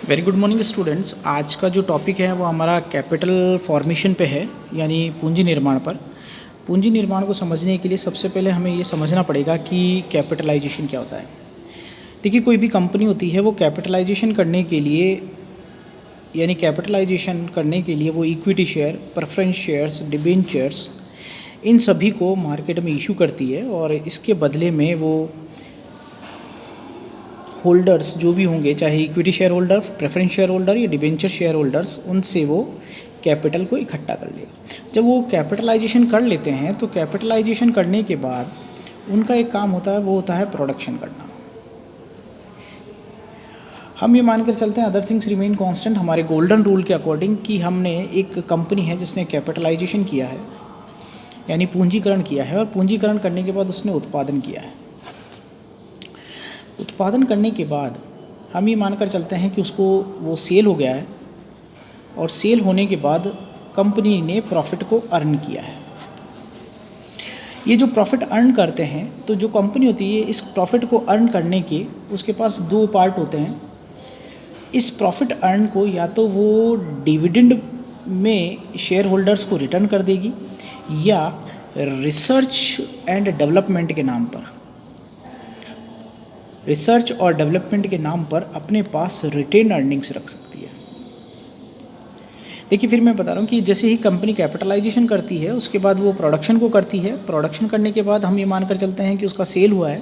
Very good morning students. आज का जो टॉपिक है वो हमारा कैपिटल फॉर्मेशन पे है, यानी पूंजी निर्माण पर। पूंजी निर्माण को समझने के लिए सबसे पहले हमें ये समझना पड़ेगा कि कैपिटलाइजेशन क्या होता है। देखिए, कोई भी कंपनी होती है वो कैपिटलाइजेशन करने के लिए वो equity share, preference shares, debentures, इन सभी को मार्केट में इशू करती है और इसके बदले में वो होल्डर्स जो भी होंगे, चाहे equity share holder, preference share holder या डिबेंचर शेयर होल्डर्स, उनसे वो कैपिटल को इकट्ठा कर लेगा। जब वो कैपिटलाइजेशन कर लेते हैं तो कैपिटलाइजेशन करने के बाद उनका एक काम होता है, वो होता है प्रोडक्शन करना। हम ये मानकर चलते हैं अदर थिंग्स रिमेन कांस्टेंट, हमारे गोल्डन रूल के अकॉर्डिंग, कि हमने एक कंपनी है जिसने कैपिटलाइजेशन किया है, यानी पूंजीकरण किया है, और पूंजीकरण करने के बाद उसने उत्पादन किया है। उत्पादन करने के बाद हम ये मानकर चलते हैं कि उसको वो सेल हो गया है, और सेल होने के बाद कंपनी ने प्रॉफिट को अर्न किया है। ये जो प्रॉफिट अर्न करते हैं, तो जो कंपनी होती है इस प्रॉफिट को अर्न करने के उसके पास दो पार्ट होते हैं। इस प्रॉफिट अर्न को या तो वो डिविडेंड में शेयर होल्डर्स को रिटर्न कर देगी, या रिसर्च एंड डेवलपमेंट के नाम पर, रिसर्च और डेवलपमेंट के नाम पर अपने पास रिटेन अर्निंग्स रख सकती है। देखिए, फिर मैं बता रहा हूँ कि जैसे ही कंपनी कैपिटलाइजेशन करती है उसके बाद वो प्रोडक्शन को करती है। प्रोडक्शन करने के बाद हम ये मानकर चलते हैं कि उसका सेल हुआ है।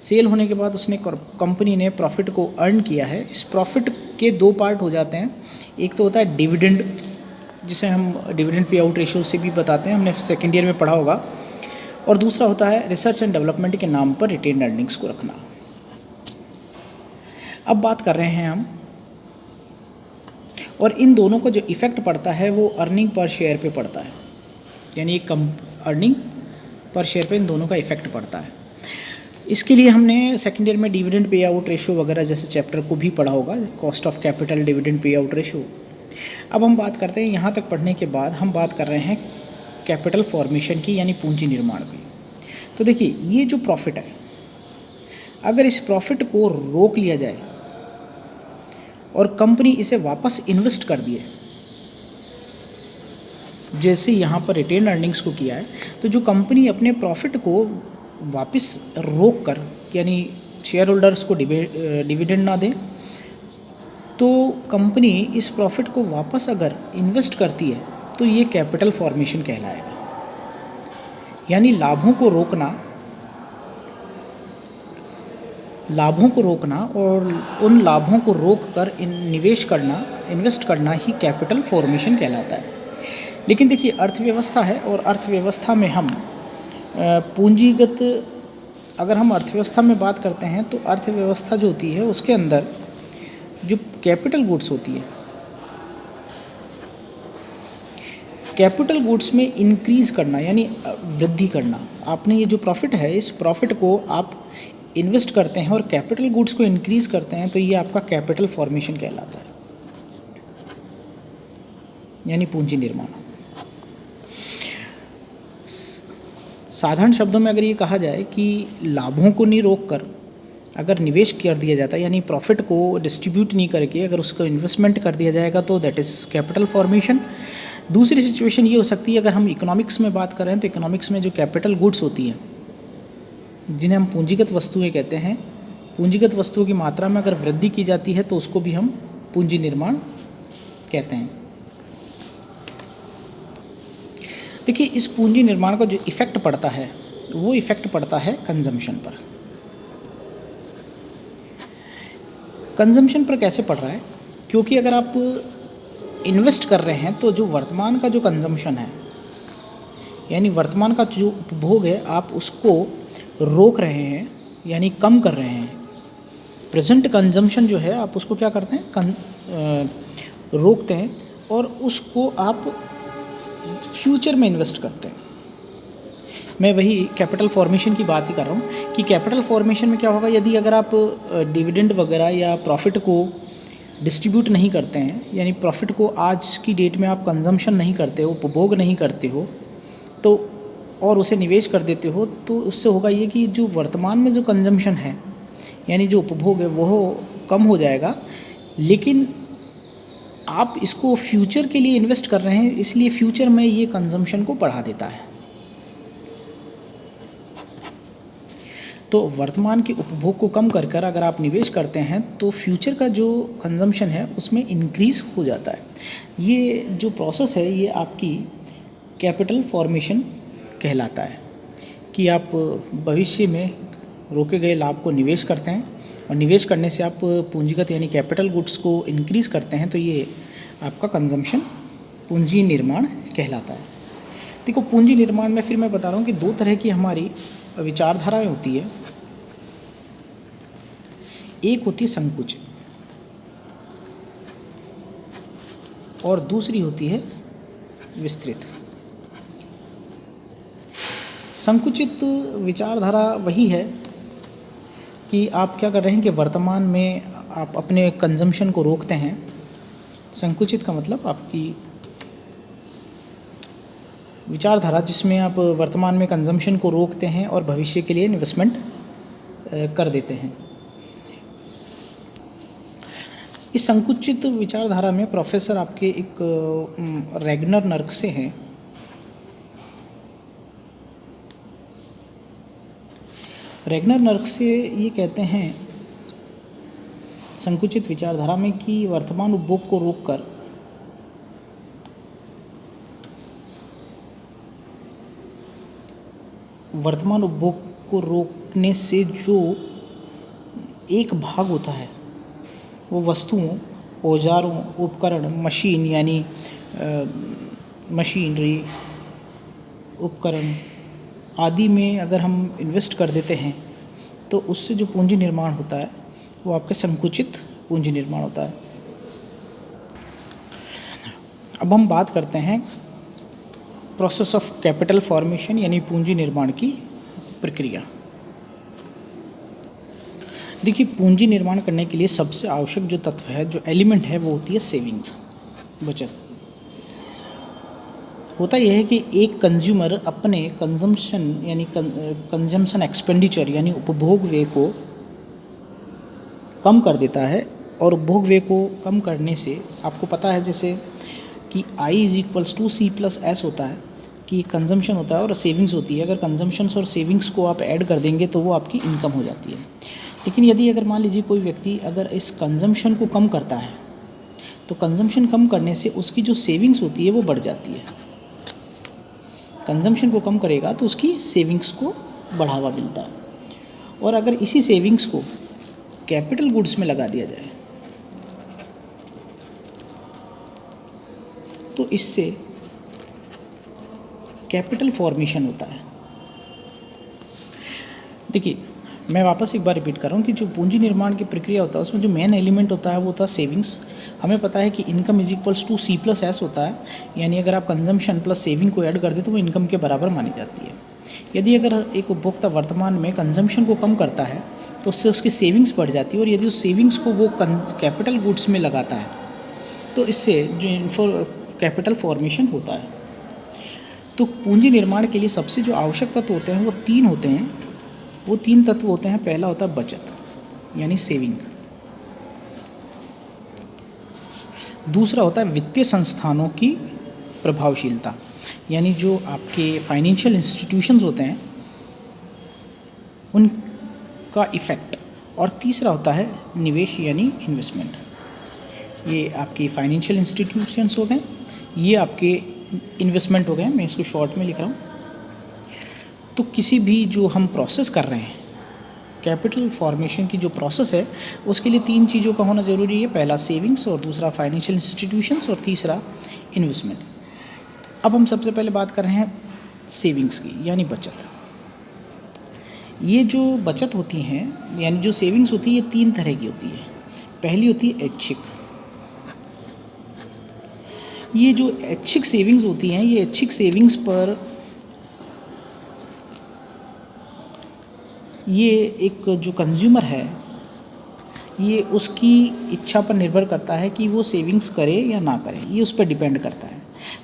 सेल होने के बाद उसने कंपनी ने प्रॉफिट को अर्न किया है। इस प्रॉफिट के दो पार्ट हो जाते हैं। एक तो होता है डिविडेंड, जिसे हम डिविडेंड पे आउट रेशियो से भी बताते हैं, हमने सेकेंड ईयर में पढ़ा होगा। और दूसरा होता है रिसर्च एंड डेवलपमेंट के नाम पर रिटेन अर्निंग्स को रखना। अब बात कर रहे हैं हम, और इन दोनों को जो इफ़ेक्ट पड़ता है वो अर्निंग पर शेयर पे पड़ता है, यानी कम अर्निंग पर शेयर पे इन दोनों का इफ़ेक्ट पड़ता है। इसके लिए हमने सेकेंड ईयर में डिविडेंड पे आउट रेशियो वगैरह जैसे चैप्टर को भी पढ़ा होगा, cost of capital, dividend pay out ratio. अब हम बात करते हैं, यहाँ तक पढ़ने के बाद हम बात कर रहे हैं कैपिटल फॉर्मेशन की, यानी पूंजी निर्माण की। तो देखिए, ये जो प्रॉफिट है, अगर इस प्रॉफिट को रोक लिया जाए और कंपनी इसे वापस इन्वेस्ट कर दिए, जैसे यहाँ पर रिटेन अर्निंग्स को किया है, तो जो कंपनी अपने प्रॉफिट को वापस रोक कर, यानी शेयर होल्डर्स को डिविडेंड ना दे, तो कंपनी इस प्रॉफिट को वापस अगर इन्वेस्ट करती है तो ये कैपिटल फॉर्मेशन कहलाएगा। यानी लाभों को रोकना और उन लाभों को रोक कर इन्वेस्ट करना ही कैपिटल फॉर्मेशन कहलाता है। लेकिन देखिए, अर्थव्यवस्था है, और अर्थव्यवस्था में हम पूंजीगत, अगर हम अर्थव्यवस्था में बात करते हैं तो अर्थव्यवस्था जो होती है उसके अंदर जो कैपिटल गुड्स होती है, कैपिटल गुड्स में इंक्रीज़ करना, यानी वृद्धि करना। आपने ये जो प्रॉफिट है, इस प्रॉफिट को आप इन्वेस्ट करते हैं और कैपिटल गुड्स को इंक्रीज़ करते हैं, तो ये आपका कैपिटल फॉर्मेशन कहलाता है, यानी पूंजी निर्माण। साधारण शब्दों में अगर ये कहा जाए कि लाभों को नहीं रोककर अगर निवेश कर दिया जाता है, यानी प्रॉफिट को डिस्ट्रीब्यूट नहीं करके अगर उसको इन्वेस्टमेंट कर दिया जाएगा, तो दैट इज़ कैपिटल फॉर्मेशन। दूसरी सिचुएशन ये हो सकती है, अगर हम इकोनॉमिक्स में बात करें तो इकोनॉमिक्स में जो कैपिटल गुड्स होती हैं, जिन्हें हम पूंजीगत वस्तुएं कहते हैं, पूंजीगत वस्तुओं की मात्रा में अगर वृद्धि की जाती है तो उसको भी हम पूंजी निर्माण कहते हैं। देखिए, इस पूंजी निर्माण का जो इफ़ेक्ट पड़ता है वो इफ़ेक्ट पड़ता है कंजम्पशन पर। कंजम्पशन पर कैसे पड़ रहा है? क्योंकि अगर आप इन्वेस्ट कर रहे हैं तो जो वर्तमान का जो कंजम्पशन है, यानी वर्तमान का जो उपभोग है, आप उसको रोक रहे हैं, यानी कम कर रहे हैं। प्रेजेंट कंजम्पशन जो है, आप उसको क्या करते हैं, रोकते हैं, और उसको आप फ्यूचर में इन्वेस्ट करते हैं। मैं वही कैपिटल फॉर्मेशन की बात ही कर रहा हूँ कि कैपिटल फॉर्मेशन में क्या होगा, यदि अगर आप डिविडेंड वगैरह या प्रॉफिट को डिस्ट्रीब्यूट नहीं करते हैं, यानी प्रॉफिट को आज की डेट में आप कंजम्पशन नहीं करते हो, उपभोग नहीं करते हो, तो और उसे निवेश कर देते हो, तो उससे होगा ये कि जो वर्तमान में जो कंजम्पशन है, यानी जो उपभोग है, वो कम हो जाएगा। लेकिन आप इसको फ्यूचर के लिए इन्वेस्ट कर रहे हैं, इसलिए फ्यूचर में ये कंजम्पशन को बढ़ा देता है। तो वर्तमान के उपभोग को कम कर कर अगर आप निवेश करते हैं तो फ्यूचर का जो कंजम्पशन है उसमें इंक्रीज़ हो जाता है। ये जो प्रोसेस है ये आपकी कैपिटल फॉर्मेशन कहलाता है कि आप भविष्य में रोके गए लाभ को निवेश करते हैं और निवेश करने से आप पूंजीगत यानी कैपिटल गुड्स को इंक्रीज़ करते हैं, तो ये आपका कंजम्पशन पूंजी निर्माण कहलाता है। देखो, पूंजी निर्माण में फिर मैं बता रहा हूँ कि दो तरह की हमारी विचारधाराएं होती है। एक होती है संकुचित और दूसरी होती है विस्तृत। संकुचित विचारधारा वही है कि आप क्या कर रहे हैं कि वर्तमान में आप अपने कंजम्पशन को रोकते हैं। संकुचित का मतलब आपकी विचारधारा जिसमें आप वर्तमान में कंजम्पशन को रोकते हैं और भविष्य के लिए इन्वेस्टमेंट कर देते हैं। इस संकुचित विचारधारा में प्रोफेसर आपके एक रैगनर नर्कसे हैं। रैगनर नर्कसे ये कहते हैं संकुचित विचारधारा में कि वर्तमान उपभोग को रोककर वर्तमान उपभोग को रोकने से जो एक भाग होता है वो वस्तुओं, औजारों, उपकरण, मशीन यानी मशीनरी, उपकरण आदि में अगर हम इन्वेस्ट कर देते हैं तो उससे जो पूंजी निर्माण होता है वो आपके संकुचित पूंजी निर्माण होता है। अब हम बात करते हैं प्रोसेस ऑफ कैपिटल फॉर्मेशन यानी पूंजी निर्माण की प्रक्रिया। देखिए, पूंजी निर्माण करने के लिए सबसे आवश्यक जो तत्व है, जो एलिमेंट है, वो होती है सेविंग्स, बचत। होता यह है कि एक कंज्यूमर अपने कंजम्पशन यानी कंजम्पशन एक्सपेंडिचर यानी उपभोग व्यय को कम कर देता है और उपभोग व्यय को कम करने से आपको पता है जैसे कि I = C+S होता है कि कंजम्पशन होता है और सेविंग्स होती है। अगर कंजम्पशंस और सेविंग्स को आप ऐड कर देंगे तो वो आपकी इनकम हो जाती है। लेकिन यदि अगर मान लीजिए कोई व्यक्ति अगर इस कंजम्पशन को कम करता है तो कंजम्पशन कम करने से उसकी जो सेविंग्स होती है वो बढ़ जाती है। कंजम्पशन को कम करेगा तो उसकी सेविंग्स को बढ़ावा मिलता है। और अगर इसी सेविंग्स को कैपिटल गुड्स में लगा दिया जाए तो इससे कैपिटल फॉर्मेशन होता है। देखिए, मैं वापस एक बार रिपीट कर रहा हूँ कि जो पूंजी निर्माण की प्रक्रिया होता है उसमें जो मेन एलिमेंट होता है वो होता है सेविंग्स। हमें पता है कि इनकम = C+S होता है, यानी अगर आप कंजम्पशन प्लस सेविंग को ऐड कर दें तो वो इनकम के बराबर मानी जाती है। यदि अगर एक उपभोक्ता वर्तमान में कंजम्पशन को कम करता है तो उससे उसकी सेविंग्स बढ़ जाती है और यदि उस सेविंग्स को वो कैपिटल गुड्स में लगाता है तो इससे जो कैपिटल फॉर्मेशन होता है। तो पूंजी निर्माण के लिए सबसे जो आवश्यक तत्व होते हैं वो तीन होते हैं। वो तीन तत्व होते हैं। पहला होता है बचत यानी सेविंग, दूसरा होता है वित्तीय संस्थानों की प्रभावशीलता यानी जो आपके फाइनेंशियल इंस्टीट्यूशंस होते हैं उनका इफ़ेक्ट, और तीसरा होता है निवेश यानी इन्वेस्टमेंट। ये आपकी फाइनेंशियल इंस्टीट्यूशंस हो गए, ये आपके इन्वेस्टमेंट हो गए। मैं इसको शॉर्ट में लिख रहा हूँ। तो किसी भी जो हम प्रोसेस कर रहे हैं, कैपिटल फॉर्मेशन की जो प्रोसेस है उसके लिए तीन चीज़ों का होना ज़रूरी है। पहला सेविंग्स, और दूसरा फाइनेंशियल इंस्टीट्यूशंस, और तीसरा इन्वेस्टमेंट। अब हम सबसे पहले बात कर रहे हैं सेविंग्स की यानी बचत। ये जो बचत होती हैं यानी जो सेविंग्स होती है ये तीन तरह की होती है। पहली होती है ऐच्छिक। ये जो ऐच्छिक सेविंग्स होती हैं ये ऐच्छिक सेविंग्स पर ये एक जो कंज्यूमर है ये उसकी इच्छा पर निर्भर करता है कि वो सेविंग्स करे या ना करे, ये उस पर डिपेंड करता है।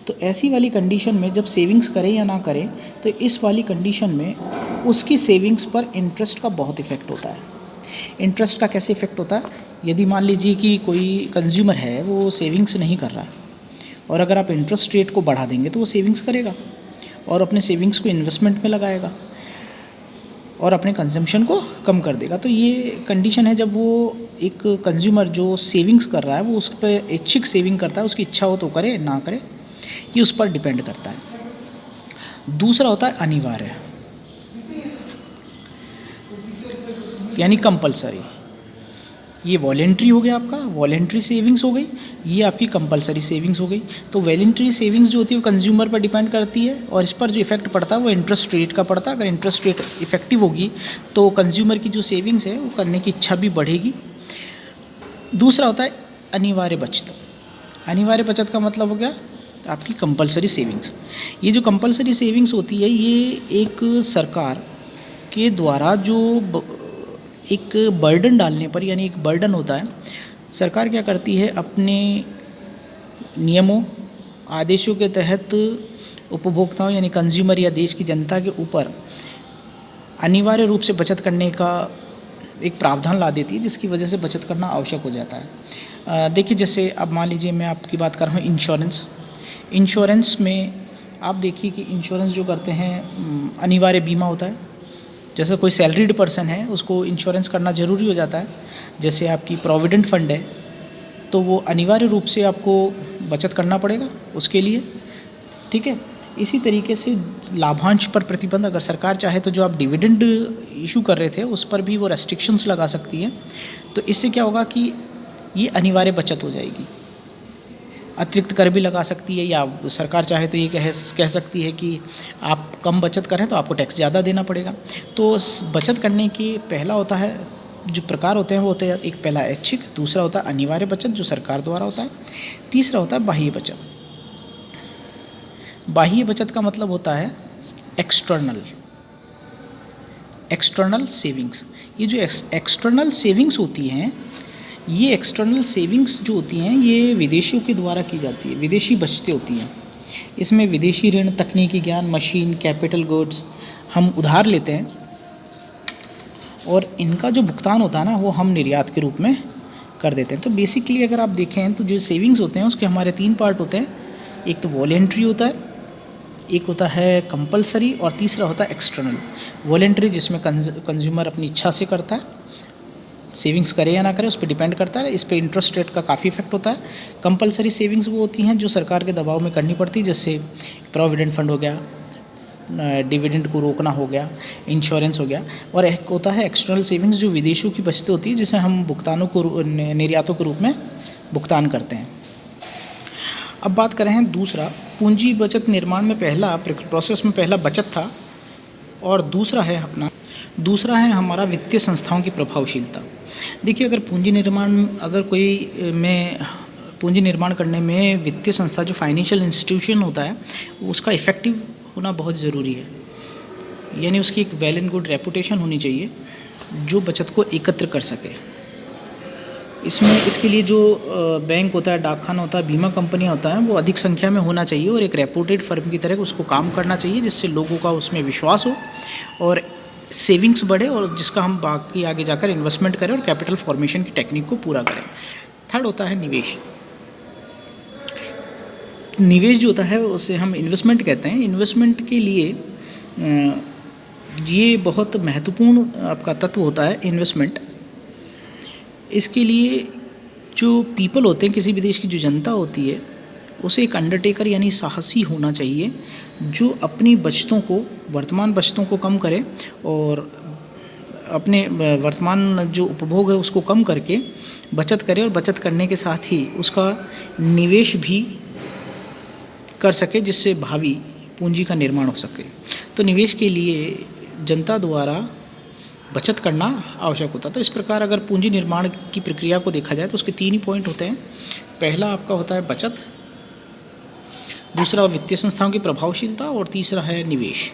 तो ऐसी वाली कंडीशन में जब सेविंग्स करे या ना करे तो इस वाली कंडीशन में उसकी सेविंग्स पर इंटरेस्ट का बहुत इफ़ेक्ट होता है। इंटरेस्ट का कैसे इफ़ेक्ट होता है? यदि मान लीजिए कि कोई कंज्यूमर है वो सेविंग्स नहीं कर रहा है, और अगर आप इंटरेस्ट रेट को बढ़ा देंगे तो वो सेविंग्स करेगा और अपने सेविंग्स को इन्वेस्टमेंट में लगाएगा और अपने कंजम्पशन को कम कर देगा। तो ये कंडीशन है जब वो एक कंज्यूमर जो सेविंग्स कर रहा है वो उस पर ऐच्छिक सेविंग करता है, उसकी इच्छा हो तो करे ना करे, ये उस पर डिपेंड करता है। दूसरा होता है अनिवार्य, यानी कंपलसरी। ये वॉलेंट्री हो गया, आपका वॉलेंट्री सेविंग्स हो गई, ये आपकी कंपलसरी सेविंग्स हो गई। तो वॉलेंट्री सेविंग्स जो होती है वो कंज्यूमर पर डिपेंड करती है और इस पर जो इफेक्ट पड़ता है वो इंटरेस्ट रेट का पड़ता है। अगर इंटरेस्ट रेट इफेक्टिव होगी तो कंज्यूमर की जो सेविंग्स है वो करने की इच्छा भी बढ़ेगी। दूसरा होता है अनिवार्य बचत। अनिवार्य बचत का मतलब हो गया आपकी कंपलसरी सेविंग्स। ये जो कंपलसरी सेविंग्स होती है ये एक सरकार के द्वारा जो एक बर्डन डालने पर, यानी एक बर्डन होता है, सरकार क्या करती है अपने नियमों आदेशों के तहत उपभोक्ताओं यानी कंज्यूमर या देश की जनता के ऊपर अनिवार्य रूप से बचत करने का एक प्रावधान ला देती है, जिसकी वजह से बचत करना आवश्यक हो जाता है। देखिए जैसे अब मान लीजिए मैं आपकी बात कर रहा हूँ इंश्योरेंस में आप देखिए कि इंश्योरेंस जो करते हैं अनिवार्य बीमा होता है। जैसे कोई सैलरीड पर्सन है उसको इंश्योरेंस करना ज़रूरी हो जाता है। जैसे आपकी प्रोविडेंट फंड है तो वो अनिवार्य रूप से आपको बचत करना पड़ेगा उसके लिए, ठीक है। इसी तरीके से लाभांश पर प्रतिबंध, अगर सरकार चाहे तो जो आप डिविडेंड इशू कर रहे थे उस पर भी वो रेस्ट्रिक्शंस लगा सकती है। तो इससे क्या होगा कि ये अनिवार्य बचत हो जाएगी। अतिरिक्त कर भी लगा सकती है, या सरकार चाहे तो ये कह सकती है कि आप कम बचत करें तो आपको टैक्स ज़्यादा देना पड़ेगा। तो बचत करने के पहला होता है जो प्रकार होते हैं वो होते हैं, एक पहला ऐच्छिक, दूसरा होता है अनिवार्य बचत जो सरकार द्वारा होता है, तीसरा होता है बाह्य बचत। बाह्य बचत का मतलब होता है एक्सटर्नल सेविंग्स। ये जो एक्सटर्नल सेविंग्स होती हैं, ये एक्सटर्नल सेविंग्स जो होती हैं ये विदेशियों के द्वारा की जाती है, विदेशी बचतें होती हैं। इसमें विदेशी ऋण, तकनीकी ज्ञान, मशीन, कैपिटल गुड्स हम उधार लेते हैं और इनका जो भुगतान होता है ना वो हम निर्यात के रूप में कर देते हैं। तो बेसिकली अगर आप देखें तो जो सेविंग्स होते हैं उसके हमारे 3 पार्ट होते हैं। एक तो वॉलेंट्री होता है, एक होता है कंपलसरी और तीसरा होता है एक्सटर्नल। वॉलेंट्री जिसमें कंज्यूमर अपनी इच्छा से करता है, सेविंग्स करे या ना करे उस पर डिपेंड करता है, इस पर इंटरेस्ट रेट का काफ़ी इफेक्ट होता है। कंपलसरी सेविंग्स वो होती हैं जो सरकार के दबाव में करनी पड़ती है, जैसे प्रोविडेंट फंड हो गया, डिविडेंड को रोकना हो गया, इंश्योरेंस हो गया। और एक होता है एक्सटर्नल सेविंग्स जो विदेशों की बचतें होती है, जिसे हम भुगतानों को निर्यातों के रूप में भुगतान करते हैं। अब बात करें हैं दूसरा, पूंजी बचत निर्माण में पहला प्रोसेस में पहला बचत था और दूसरा है हमारा वित्तीय संस्थाओं की प्रभावशीलता। देखिए अगर पूंजी निर्माण करने में वित्तीय संस्था जो फाइनेंशियल इंस्टीट्यूशन होता है उसका इफ़ेक्टिव होना बहुत ज़रूरी है, यानी उसकी एक वेल एंड गुड रेपुटेशन होनी चाहिए जो बचत को एकत्र कर सके। इसके लिए जो बैंक होता है, डाकखाना होता है, बीमा कंपनियां होता है, वो अधिक संख्या में होना चाहिए और एक रेपुटेड फर्म की तरह उसको काम करना चाहिए, जिससे लोगों का उसमें विश्वास हो और सेविंग्स बढ़े और जिसका हम बाकी आगे जाकर इन्वेस्टमेंट करें और कैपिटल फॉर्मेशन की टेक्निक को पूरा करें। थर्ड होता है निवेश। निवेश जो होता है उसे हम इन्वेस्टमेंट कहते हैं। इन्वेस्टमेंट के लिए ये बहुत महत्वपूर्ण आपका तत्व होता है इन्वेस्टमेंट। इसके लिए जो पीपल होते हैं, किसी भी देश की जो जनता होती है, उसे एक अंडरटेकर यानी साहसी होना चाहिए जो अपनी बचतों को, वर्तमान बचतों को कम करे और अपने वर्तमान जो उपभोग है उसको कम करके बचत करे और बचत करने के साथ ही उसका निवेश भी कर सके, जिससे भावी पूंजी का निर्माण हो सके। तो निवेश के लिए जनता द्वारा बचत करना आवश्यक होता है। तो इस प्रकार अगर पूंजी निर्माण की प्रक्रिया को देखा जाए तो उसके 3 ही पॉइंट होते हैं। पहला आपका होता है बचत, दूसरा वित्तीय संस्थाओं की प्रभावशीलता और तीसरा है निवेश।